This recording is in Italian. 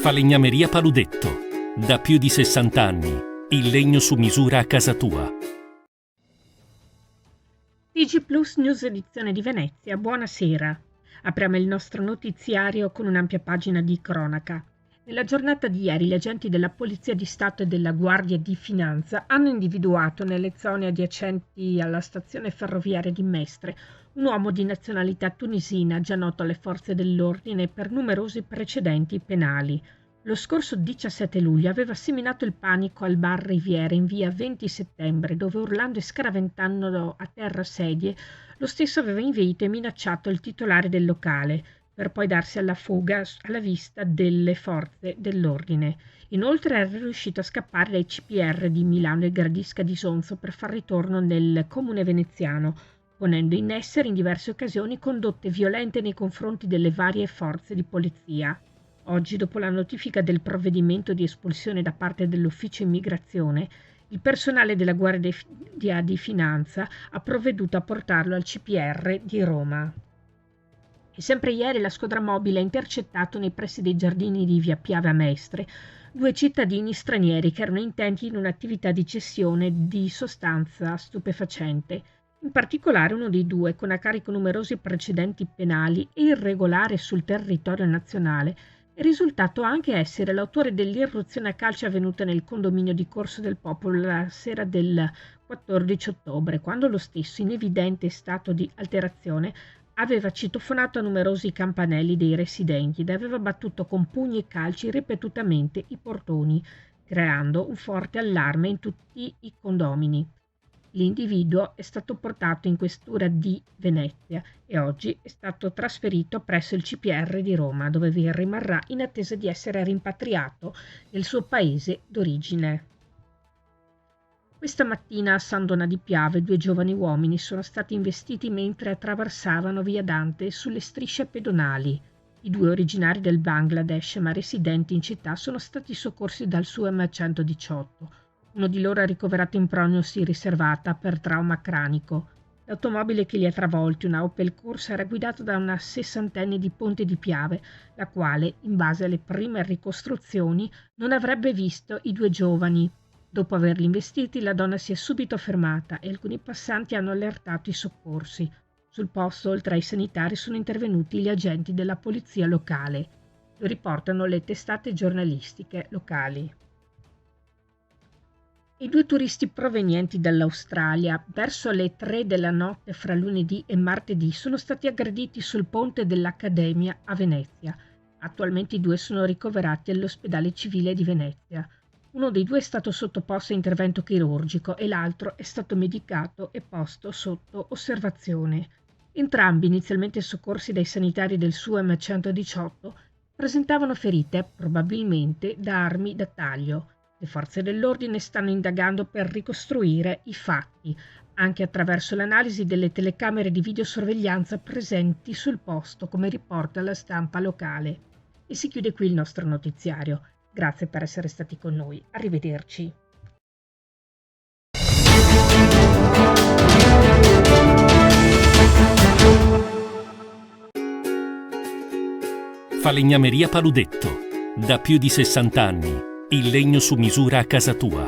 Falegnameria Paludetto. Da più di 60 anni. Il legno su misura a casa tua. TG Plus News edizione di Venezia, buonasera. Apriamo il nostro notiziario con un'ampia pagina di cronaca. Nella giornata di ieri gli agenti della Polizia di Stato e della Guardia di Finanza hanno individuato nelle zone adiacenti alla stazione ferroviaria di Mestre un uomo di nazionalità tunisina già noto alle forze dell'ordine per numerosi precedenti penali. Lo scorso 17 luglio aveva seminato il panico al bar Riviera in via 20 settembre, dove urlando e scaraventando a terra sedie, lo stesso aveva inveito e minacciato il titolare del locale, per poi darsi alla fuga alla vista delle forze dell'ordine. Inoltre era riuscito a scappare dai CPR di Milano e Gradisca di Sonzo per far ritorno nel comune veneziano, ponendo in essere in diverse occasioni condotte violente nei confronti delle varie forze di polizia. Oggi, dopo la notifica del provvedimento di espulsione da parte dell'Ufficio Immigrazione, il personale della Guardia di Finanza ha provveduto a portarlo al CPR di Roma. E sempre ieri la squadra mobile ha intercettato nei pressi dei giardini di via Piave a Mestre 2 cittadini stranieri che erano intenti in un'attività di cessione di sostanza stupefacente. In particolare uno dei 2, con a carico numerosi precedenti penali e irregolare sul territorio nazionale, è risultato anche essere l'autore dell'irruzione a calci avvenuta nel condominio di Corso del Popolo la sera del 14 ottobre, quando lo stesso, in evidente stato di alterazione, aveva citofonato a numerosi campanelli dei residenti ed aveva battuto con pugni e calci ripetutamente i portoni, creando un forte allarme in tutti i condomini. L'individuo è stato portato in questura di Venezia e oggi è stato trasferito presso il CPR di Roma, dove rimarrà in attesa di essere rimpatriato nel suo paese d'origine. Questa mattina a San Donà di Piave 2 giovani uomini sono stati investiti mentre attraversavano via Dante sulle strisce pedonali. I 2 originari del Bangladesh ma residenti in città sono stati soccorsi dal SUAM 118. Uno di loro è ricoverato in prognosi riservata per trauma cranico. L'automobile che li ha travolti, una Opel Corsa, era guidata da una 60enne di Ponte di Piave, la quale, in base alle prime ricostruzioni, non avrebbe visto i 2 giovani. Dopo averli investiti, la donna si è subito fermata e alcuni passanti hanno allertato i soccorsi. Sul posto, oltre ai sanitari, sono intervenuti gli agenti della polizia locale. Lo riportano le testate giornalistiche locali. I 2 turisti provenienti dall'Australia, verso le 3 della notte fra lunedì e martedì, sono stati aggrediti sul ponte dell'Accademia a Venezia. Attualmente i 2 sono ricoverati all'ospedale civile di Venezia. Uno dei 2 è stato sottoposto a intervento chirurgico e l'altro è stato medicato e posto sotto osservazione. Entrambi, inizialmente soccorsi dai sanitari del SUAM 118, presentavano ferite, probabilmente da armi da taglio. Le forze dell'ordine stanno indagando per ricostruire i fatti, anche attraverso l'analisi delle telecamere di videosorveglianza presenti sul posto, come riporta la stampa locale. E si chiude qui il nostro notiziario. Grazie per essere stati con noi. Arrivederci. Falegnameria Paludetto. Da più di 60 anni. Il legno su misura a casa tua.